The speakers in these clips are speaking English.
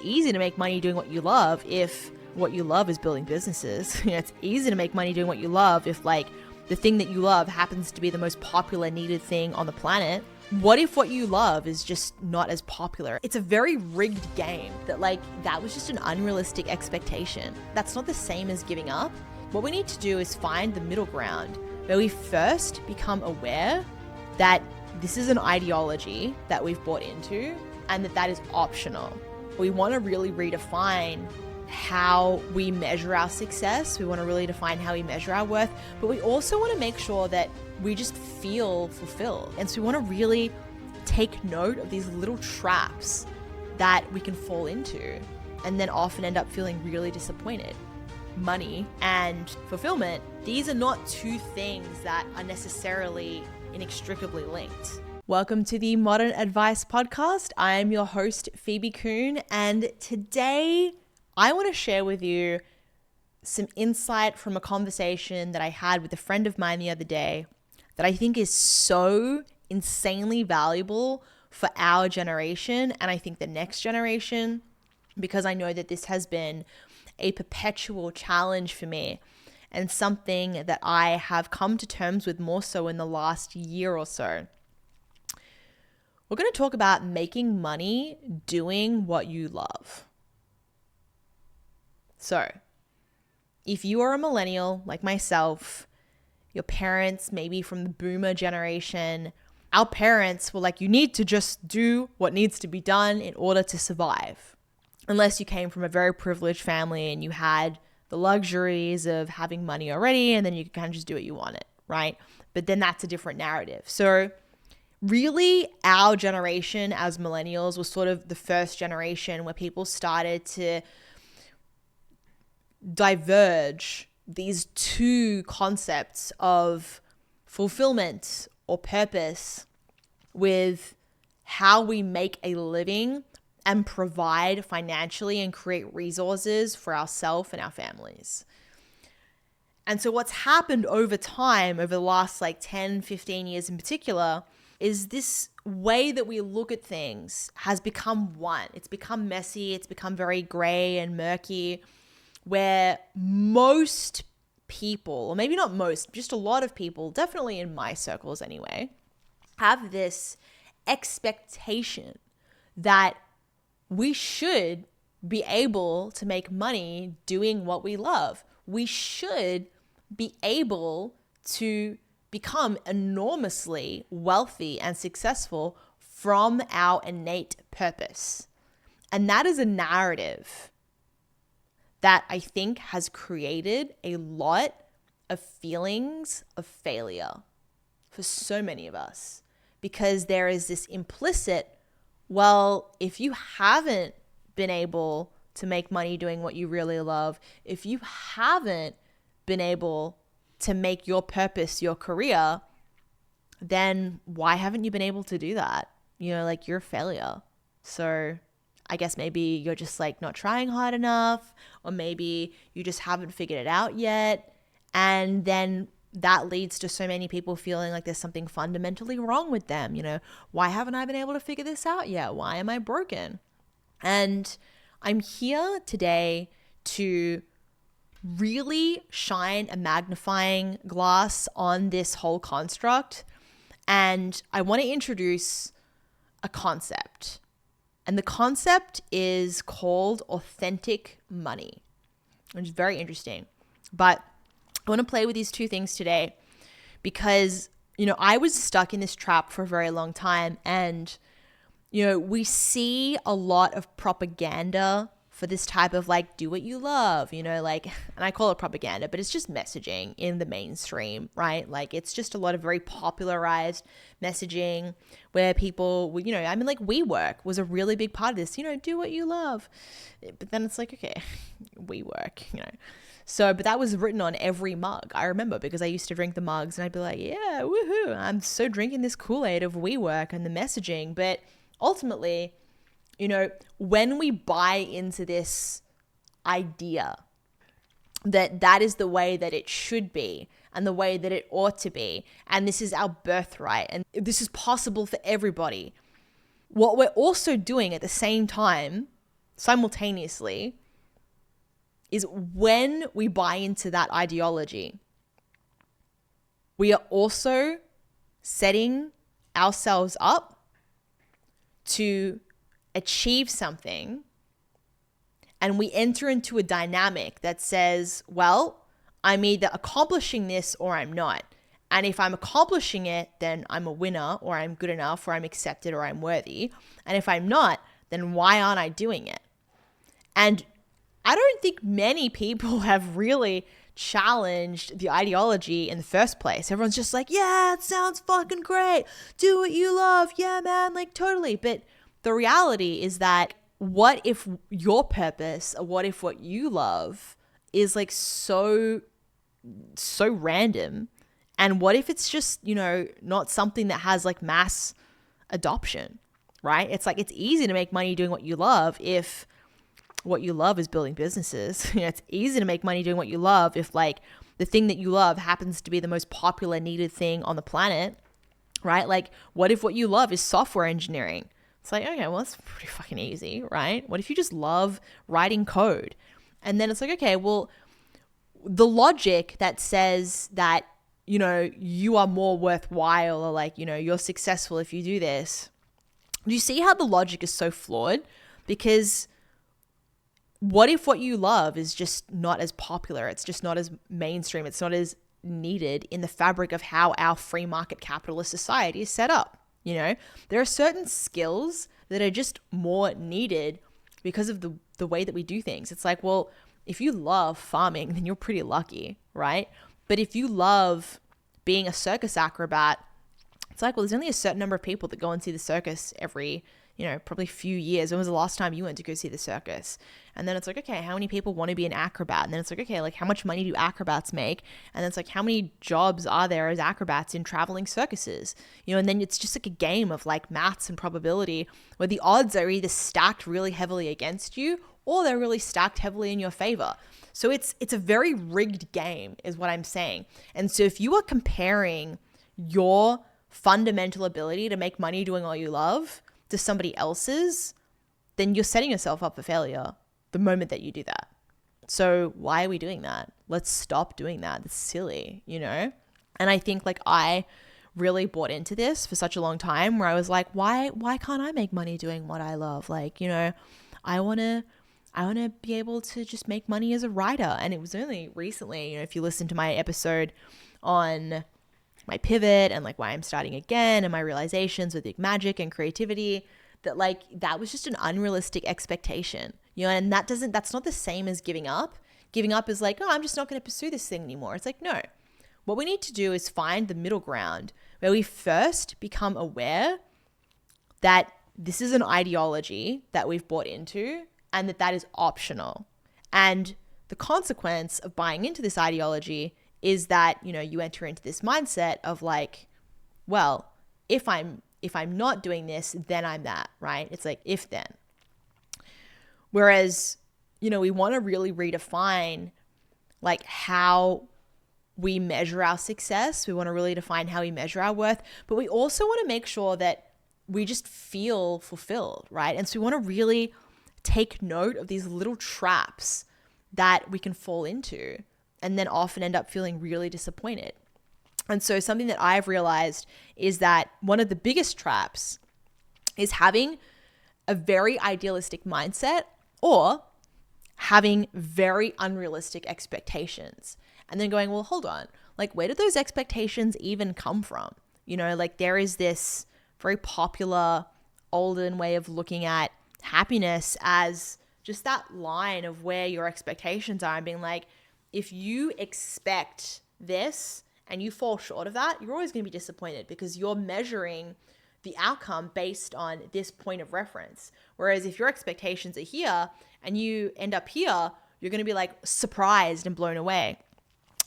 easy to make money doing what you love if what you love is building businesses. It's easy to make money doing what you love if like the thing that you love happens to be the most popular needed thing on the planet. What if what you love is just not as popular? It's a very rigged game that was just an unrealistic expectation. That's not the same as giving up. What we need to do is find the middle ground where we first become aware that this is an ideology that we've bought into and that is optional. We want to really redefine how we measure our success. We want to really define how we measure our worth, but we also want to make sure that we just feel fulfilled. And so we want to really take note of these little traps that we can fall into and then often end up feeling really disappointed. Money and fulfillment, these are not two things that are necessarily inextricably linked. Welcome to the Modern Advice Podcast. I am your host, Phoebe Kuhn, and today I want to share with you some insight from a conversation that I had with a friend of mine the other day that I think is so insanely valuable for our generation and I think the next generation, because I know that this has been a perpetual challenge for me and something that I have come to terms with more so in the last year or so. We're going to talk about making money doing what you love. So, if you are a millennial like myself, your parents, maybe from the boomer generation, our parents were like, you need to just do what needs to be done in order to survive. Unless you came from a very privileged family and you had the luxuries of having money already, and then you could kind of just do what you wanted, right? But then that's a different narrative. So really, our generation as millennials was sort of the first generation where people started to diverge these two concepts of fulfillment or purpose with how we make a living and provide financially and create resources for ourselves and our families. And so what's happened over time, over the last 10, 15 years in particular, is this way that we look at things has become one. It's become messy. It's become very gray and murky, where most people, or maybe not most, just a lot of people, definitely in my circles anyway, have this expectation that we should be able to make money doing what we love. We should be able to become enormously wealthy and successful from our innate purpose. And that is a narrative that I think has created a lot of feelings of failure for so many of us, because there is this implicit, well, if you haven't been able to make money doing what you really love, if you haven't been able to make your purpose your career, then why haven't you been able to do that? You're a failure. So I guess maybe you're just not trying hard enough, or maybe you just haven't figured it out yet. And then that leads to so many people feeling like there's something fundamentally wrong with them. Why haven't I been able to figure this out yet? Why am I broken? And I'm here today to really shine a magnifying glass on this whole construct. And I want to introduce a concept. And the concept is called authentic money, which is very interesting. But I want to play with these two things today because, I was stuck in this trap for a very long time. And, we see a lot of propaganda for this type of do what you love, and I call it propaganda, but it's just messaging in the mainstream, right? It's just a lot of very popularized messaging where people, WeWork was a really big part of this, do what you love. But then it's okay, WeWork, So, but that was written on every mug. I remember because I used to drink the mugs and I'd be like, yeah, woohoo, I'm so drinking this Kool-Aid of WeWork and the messaging. But ultimately, when we buy into this idea that is the way that it should be and the way that it ought to be, and this is our birthright, and this is possible for everybody, what we're also doing at the same time simultaneously is when we buy into that ideology, we are also setting ourselves up to achieve something, and we enter into a dynamic that says, well, I'm either accomplishing this or I'm not. And if I'm accomplishing it, then I'm a winner, or I'm good enough, or I'm accepted, or I'm worthy. And if I'm not, then why aren't I doing it? And I don't think many people have really challenged the ideology in the first place. Everyone's just like, yeah, it sounds fucking great. Do what you love. Yeah, man, like totally. But the reality is that what if your purpose, or what if what you love is like so random? And what if it's just, not something that has like mass adoption, right? It's like, it's easy to make money doing what you love if what you love is building businesses. It's easy to make money doing what you love if like the thing that you love happens to be the most popular needed thing on the planet, right? Like, what if what you love is software engineering? It's like, okay, well, that's pretty fucking easy, right? What if you just love writing code? And then it's like, okay, well, the logic that says that, you are more worthwhile, or like, you're successful if you do this. Do you see how the logic is so flawed? Because what if what you love is just not as popular? It's just not as mainstream. It's not as needed in the fabric of how our free market capitalist society is set up. There are certain skills that are just more needed because of the way that we do things. It's like, well, if you love farming, then you're pretty lucky, right? But if you love being a circus acrobat, it's like, well, there's only a certain number of people that go and see the circus every, probably few years. When was the last time you went to go see the circus? And then it's like, okay, how many people want to be an acrobat? And then it's like, okay, like how much money do acrobats make? And then it's like, how many jobs are there as acrobats in traveling circuses? And then it's just like a game of like maths and probability where the odds are either stacked really heavily against you or they're really stacked heavily in your favor. So it's a very rigged game is what I'm saying. And so if you are comparing your fundamental ability to make money doing all you love to somebody else's, then you're setting yourself up for failure the moment that you do that. So why are we doing that? Let's stop doing that. It's silly, And I think like I really bought into this for such a long time where I was like, why can't I make money doing what I love? Like, I want to be able to just make money as a writer. And it was only recently, if you listen to my episode on my pivot and like why I'm starting again and my realizations with like magic and creativity, that like that was just an unrealistic expectation, and that's not the same as giving up. Giving up is like, oh, I'm just not going to pursue this thing anymore. It's like, no, what we need to do is find the middle ground where we first become aware that this is an ideology that we've bought into and that is optional. And the consequence of buying into this ideology is that, you enter into this mindset of like, well, if I'm not doing this, then I'm that, right? It's like if then. Whereas, we want to really redefine like how we measure our success. We want to really define how we measure our worth, but we also want to make sure that we just feel fulfilled, right? And so we want to really take note of these little traps that we can fall into and then often end up feeling really disappointed. And so something that I've realized is that one of the biggest traps is having a very idealistic mindset or having very unrealistic expectations. And then going, well, hold on, like where did those expectations even come from? Like there is this very popular olden way of looking at happiness as just that line of where your expectations are and being like, if you expect this and you fall short of that, you're always going to be disappointed because you're measuring the outcome based on this point of reference. Whereas if your expectations are here and you end up here, you're going to be like surprised and blown away.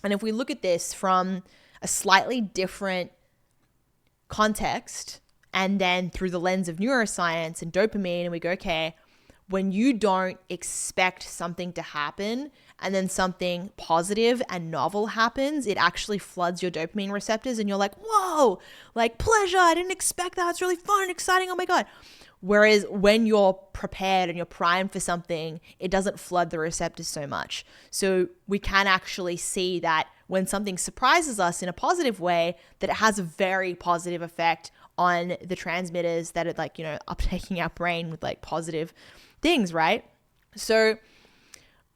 And if we look at this from a slightly different context and then through the lens of neuroscience and dopamine, and we go, okay, when you don't expect something to happen and then something positive and novel happens, it actually floods your dopamine receptors and you're like, whoa, like pleasure, I didn't expect that. It's really fun and exciting. Oh my God. Whereas when you're prepared and you're primed for something, it doesn't flood the receptors so much. So we can actually see that when something surprises us in a positive way, that it has a very positive effect on the transmitters that are like, uptaking our brain with like positive things, right? So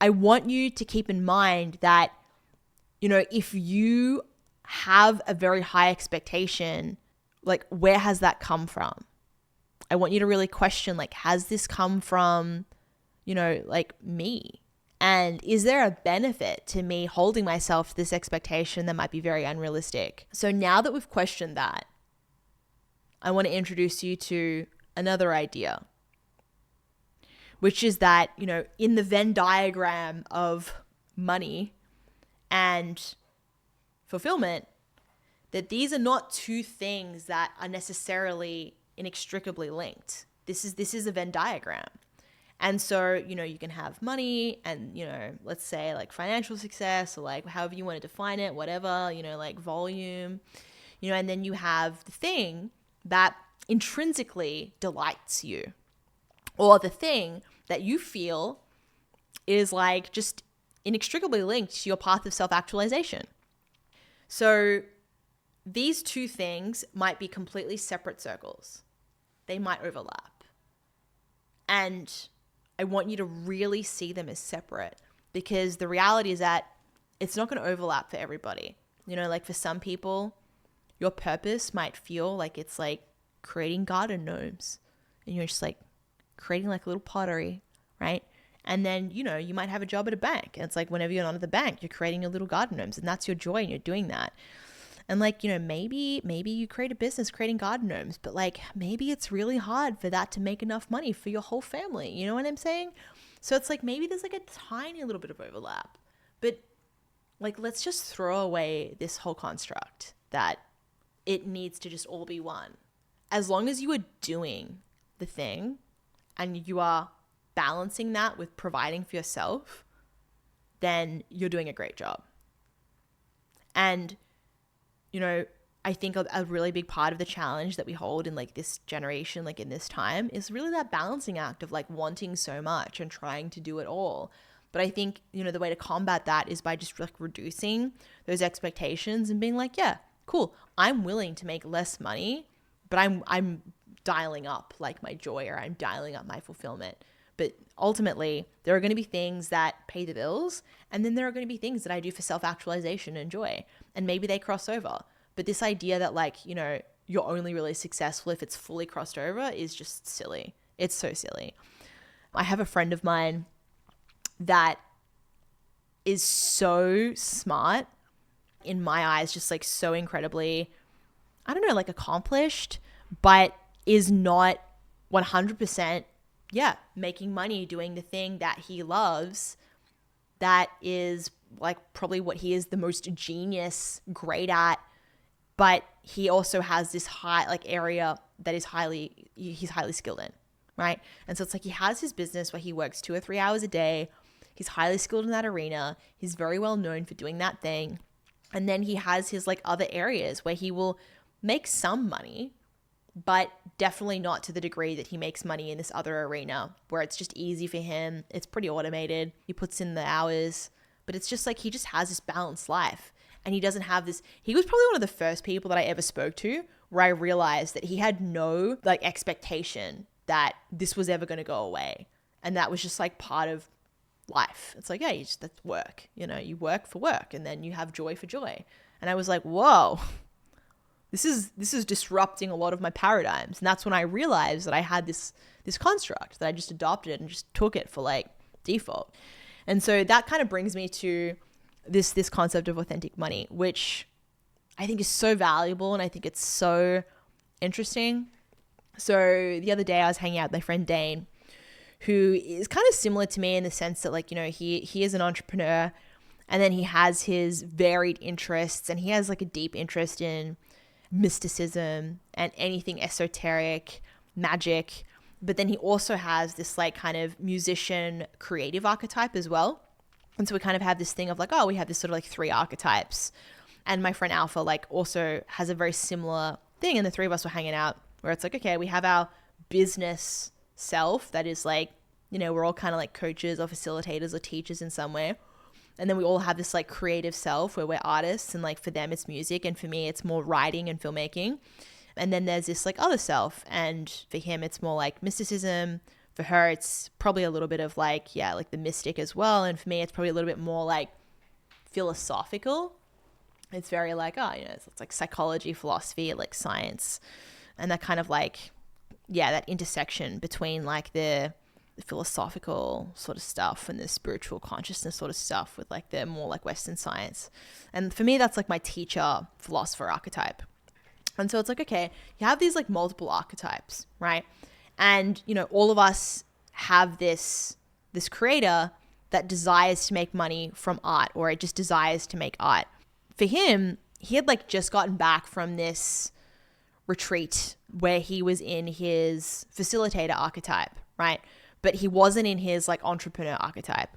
I want you to keep in mind that, if you have a very high expectation, like where has that come from? I want you to really question, like, has this come from, like me? And is there a benefit to me holding myself to this expectation that might be very unrealistic? So now that we've questioned that, I want to introduce you to another idea, which is that, in the Venn diagram of money and fulfillment, that these are not two things that are necessarily inextricably linked. This is a Venn diagram. And so, you can have money and, let's say like financial success, or like however you want to define it, whatever, like volume, and then you have the thing that intrinsically delights you, or the thing that you feel is like just inextricably linked to your path of self-actualization. So these two things might be completely separate circles. They might overlap. And I want you to really see them as separate, because the reality is that it's not going to overlap for everybody. Like for some people, your purpose might feel like it's like creating garden gnomes, and you're just like creating like a little pottery, right? And then, you might have a job at a bank, and it's like whenever you're not at the bank, you're creating your little garden gnomes, and that's your joy, and you're doing that. And like, maybe you create a business creating garden gnomes, but like maybe it's really hard for that to make enough money for your whole family. You know what I'm saying? So it's like maybe there's like a tiny little bit of overlap, but like let's just throw away this whole construct that it needs to just all be one. As long as you are doing the thing and you are balancing that with providing for yourself, then you're doing a great job. And I think a really big part of the challenge that we hold in like this generation, like in this time, is really that balancing act of like wanting so much and trying to do it all. But I think, the way to combat that is by just like reducing those expectations and being like, yeah, cool, I'm willing to make less money, but I'm dialing up like my joy, or I'm dialing up my fulfillment. But ultimately, there are going to be things that pay the bills, and then there are going to be things that I do for self-actualization and joy, and maybe they cross over. But this idea that like, you're only really successful if it's fully crossed over is just silly. It's so silly. I have a friend of mine that is so smart, in my eyes, just like so incredibly, I don't know, like accomplished, but is not 100% making money doing the thing that he loves. That is like probably what he is the most genius, great at, but he also has this high like area that he's highly skilled in, right? And so it's like he has his business where he works 2 or 3 hours a day. He's highly skilled in that arena. He's very well known for doing that thing. And then he has his like other areas where he will make some money, but definitely not to the degree that he makes money in this other arena where it's just easy for him. It's pretty automated. He puts in the hours, but it's just like he just has this balanced life, and he doesn't have this. He was probably one of the first people that I ever spoke to where I realized that he had no like expectation that this was ever going to go away. And that was just like part of life. It's like, yeah, that's work. You work for work, and then you have joy for joy. And I was like, whoa, this is disrupting a lot of my paradigms. And that's when I realized that I had this construct that I just adopted and just took it for like default. And so that kind of brings me to this concept of authentic money, which I think is so valuable, and I think it's so interesting. So the other day I was hanging out with my friend Dane, who is kind of similar to me in the sense that like, he is an entrepreneur, and then he has his varied interests, and he has like a deep interest in mysticism and anything esoteric, magic. But then he also has this like kind of musician creative archetype as well. And so we kind of have this thing of like, oh, we have this sort of like 3 archetypes. And my friend Alpha like also has a very similar thing. And the 3 of us were hanging out where it's like, okay, we have our business self that is like, we're all kind of like coaches or facilitators or teachers in some way. And then we all have this like creative self where we're artists, and like for them it's music, and for me it's more writing and filmmaking. And then there's this like other self, and for him it's more like mysticism. For her it's probably a little bit of like, like the mystic as well. And for me it's probably a little bit more like philosophical. It's very like, it's like psychology, philosophy, like science, and that kind of like, that intersection between like the philosophical sort of stuff and the spiritual consciousness sort of stuff with like the more like Western science. And for me, that's like my teacher philosopher archetype. And so it's like, okay, you have these like multiple archetypes, right? And, all of us have this creator that desires to make money from art, or it just desires to make art. For him, he had like just gotten back from this retreat where he was in his facilitator archetype, right? But he wasn't in his like entrepreneur archetype.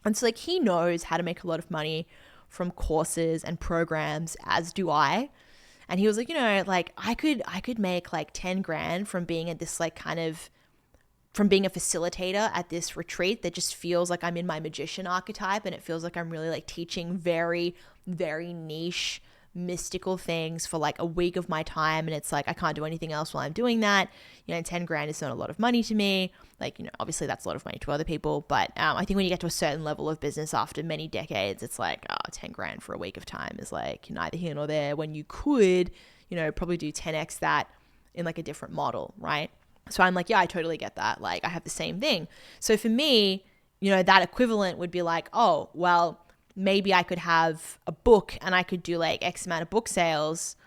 And so like he knows how to make a lot of money from courses and programs, as do I. And he was like, like I could make like 10 grand from being at this like kind of, from being a facilitator at this retreat that just feels like I'm in my magician archetype, and it feels like I'm really like teaching very, very niche mystical things for like a week of my time, and it's like I can't do anything else while I'm doing that. 10 grand is not a lot of money to me. Like, obviously that's a lot of money to other people, but I think when you get to a certain level of business after many decades, it's like 10 grand for a week of time is like neither here nor there, when you could probably do 10x that in like a different model, right? So I'm like, I totally get that. Like I have the same thing. So for me, that equivalent would be like, oh, well, maybe I could have a book and I could do like X amount of book sales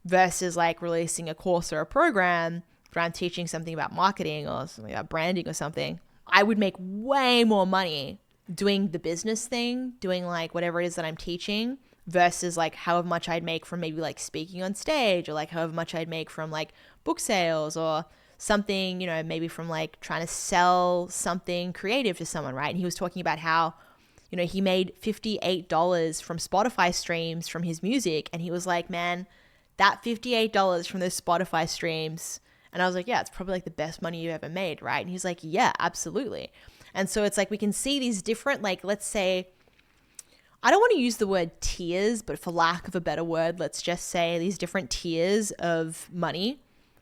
versus like releasing a course or a program where I'm teaching something about marketing or something about branding or something. I would make way more money doing the business thing, doing like whatever it is that I'm teaching, versus like however much I'd make from maybe like speaking on stage, or like however much I'd make from like book sales, or something, maybe from like trying to sell something creative to someone, right? And he was talking about how he made $58 from Spotify streams from his music. And he was like, man, that $58 from those Spotify streams. And I was like, yeah, it's probably like the best money you ever made, right? And he's like, yeah, absolutely. And so it's like we can see these different, like, let's say, I don't want to use the word tiers, but for lack of a better word, let's just say these different tiers of money,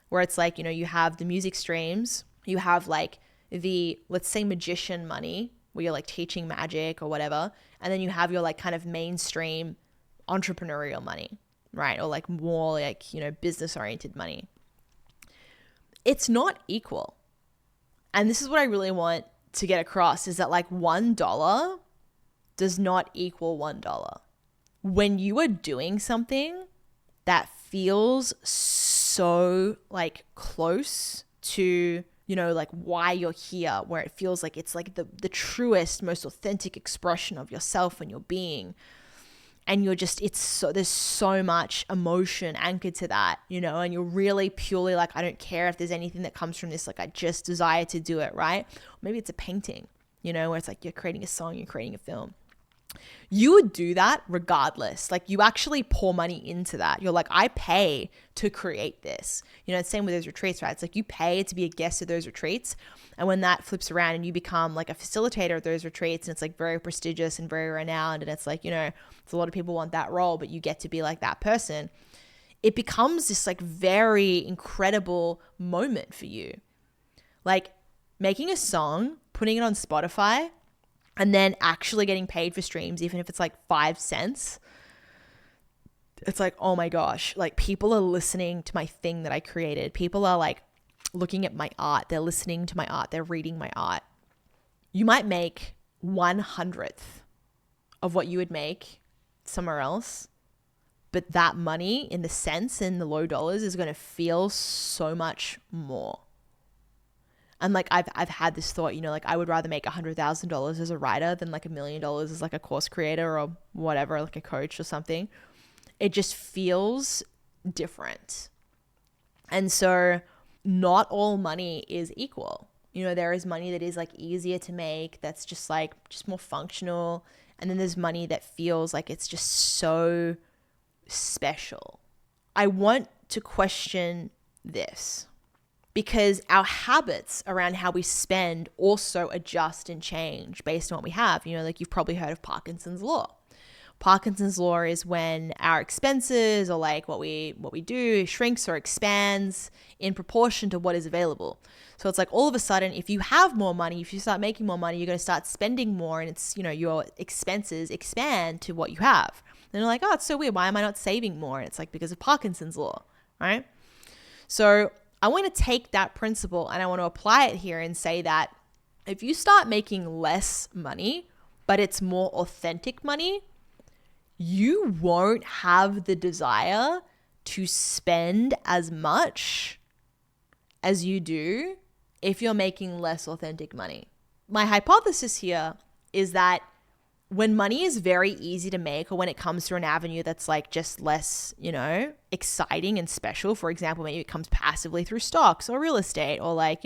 where it's like, you have the music streams, you have like the, let's say, magician money, where you're like teaching magic or whatever. And then you have your like kind of mainstream entrepreneurial money, right? Or like more like, business oriented money. It's not equal. And this is what I really want to get across, is that like $1 does not equal $1. When you are doing something that feels so like close to like why you're here, where it feels like it's like the truest, most authentic expression of yourself and your being. And you're just, there's so much emotion anchored to that, and you're really purely like, I don't care if there's anything that comes from this, like I just desire to do it, right? Or maybe it's a painting, where it's like you're creating a song, you're creating a film. You would do that regardless. Like you actually pour money into that. You're like, I pay to create this. It's same with those retreats, right? It's like you pay to be a guest of those retreats. And when that flips around and you become like a facilitator of those retreats, and it's like very prestigious and very renowned, and it's like, it's a lot of people want that role, but you get to be like that person. It becomes this like very incredible moment for you. Like making a song, putting it on Spotify, and then actually getting paid for streams, even if it's like 5 cents. It's like, oh my gosh, like people are listening to my thing that I created. People are like looking at my art. They're listening to my art. They're reading my art. You might make 1/100th of what you would make somewhere else, but that money in the cents, in the low dollars, is going to feel so much more. And like I've had this thought, like I would rather make $100,000 as a writer than like $1 million as like a course creator or whatever, like a coach or something. It just feels different. And so not all money is equal. There is money that is like easier to make, that's just more functional. And then there's money that feels like it's just so special. I want to question this. because our habits around how we spend also adjust and change based on what we have. Like you've probably heard of Parkinson's law. Parkinson's law is when our expenses, or like what we do, shrinks or expands in proportion to what is available. So it's like all of a sudden, if you have more money, if you start making more money, you're going to start spending more, and it's, your expenses expand to what you have. And you're like, oh, it's so weird. Why am I not saving more? And it's like because of Parkinson's law, right? So I want to take that principle and I want to apply it here and say that if you start making less money, but it's more authentic money, you won't have the desire to spend as much as you do if you're making less authentic money. My hypothesis here is that when money is very easy to make, or when it comes through an avenue that's like just less, exciting and special, for example, maybe it comes passively through stocks or real estate, or like,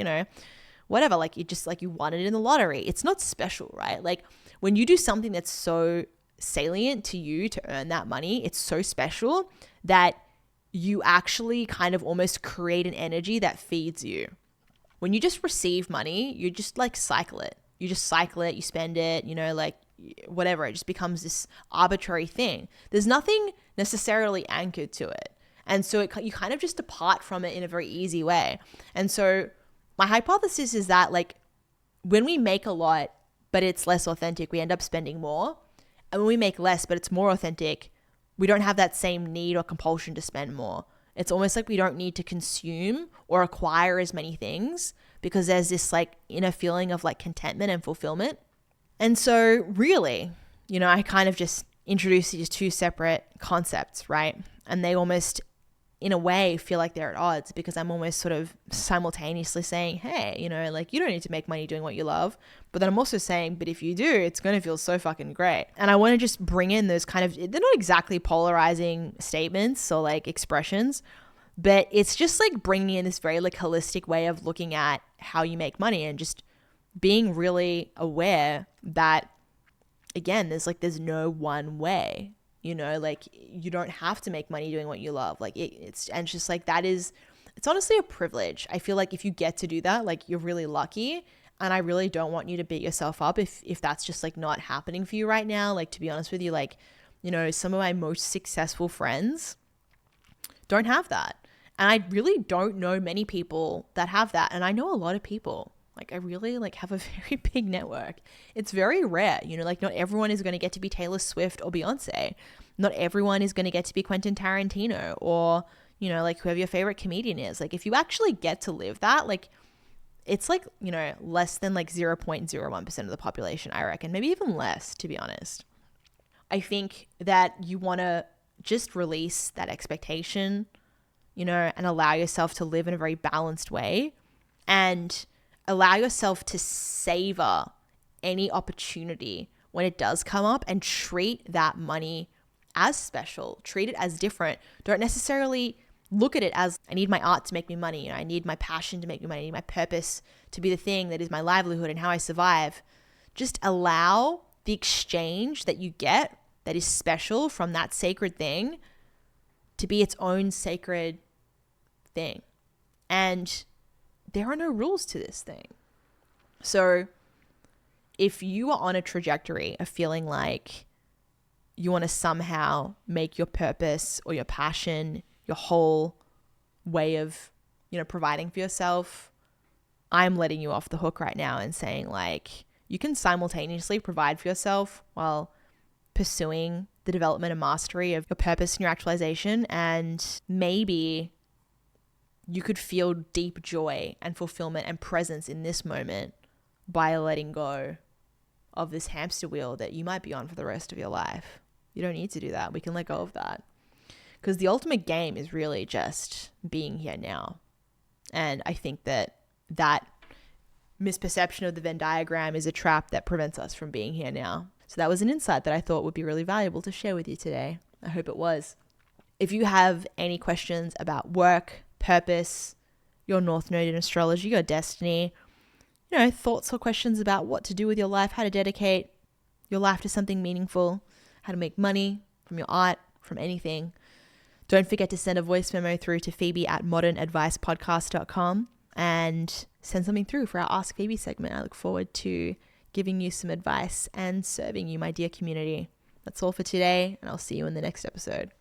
whatever, like you won it in the lottery. It's not special, right? Like when you do something that's so salient to you to earn that money, it's so special that you actually kind of almost create an energy that feeds you. When you just receive money, you just like cycle it. You spend it, like whatever. It just becomes this arbitrary thing. There's nothing necessarily anchored to it. And so you kind of just depart from it in a very easy way. And so my hypothesis is that like when we make a lot, but it's less authentic, we end up spending more. And when we make less, but it's more authentic, we don't have that same need or compulsion to spend more. It's almost like we don't need to consume or acquire as many things because there's this like inner feeling of like contentment and fulfillment. And so really, I kind of just introduced these two separate concepts, right? And they almost, in a way, feel like they're at odds because I'm almost sort of simultaneously saying, hey, like you don't need to make money doing what you love. But then I'm also saying, but if you do, it's going to feel so fucking great. And I want to just bring in those kind of, they're not exactly polarizing statements or like expressions, but it's just like bringing in this very like holistic way of looking at how you make money and just being really aware that, again, there's no one way. Like you don't have to make money doing what you love. Like it's just like it's honestly a privilege. I feel like if you get to do that, like you're really lucky. And I really don't want you to beat yourself up if that's just like not happening for you right now. Like, to be honest with you, like, some of my most successful friends don't have that. And I really don't know many people that have that. And I know a lot of people. Like I really like have a very big network. It's very rare, like not everyone is going to get to be Taylor Swift or Beyonce. Not everyone is going to get to be Quentin Tarantino or, like whoever your favorite comedian is. Like if you actually get to live that, like it's like, less than like 0.01% of the population, I reckon, maybe even less, to be honest. I think that you want to just release that expectation, and allow yourself to live in a very balanced way and allow yourself to savor any opportunity when it does come up and treat that money as special, treat it as different. Don't necessarily look at it as I need my art to make me money. I need my passion to make me money. I need my purpose to be the thing that is my livelihood and how I survive. Just allow the exchange that you get that is special from that sacred thing to be its own sacred thing. And there are no rules to this thing. So if you are on a trajectory of feeling like you want to somehow make your purpose or your passion your whole way of, providing for yourself, I'm letting you off the hook right now and saying like, you can simultaneously provide for yourself while pursuing the development and mastery of your purpose and your actualization. And maybe you could feel deep joy and fulfillment and presence in this moment by letting go of this hamster wheel that you might be on for the rest of your life. You don't need to do that. We can let go of that. Because the ultimate game is really just being here now. And I think that misperception of the Venn diagram is a trap that prevents us from being here now. So that was an insight that I thought would be really valuable to share with you today. I hope it was. If you have any questions about work, purpose, your North Node in astrology, your destiny, thoughts or questions about what to do with your life, how to dedicate your life to something meaningful, how to make money from your art, from anything, don't forget to send a voice memo through to Phoebe@modernadvicepodcast.com. and send something through for our Ask Phoebe segment. I look forward to giving you some advice and serving you, my dear community. That's all for today, and I'll see you in the next episode.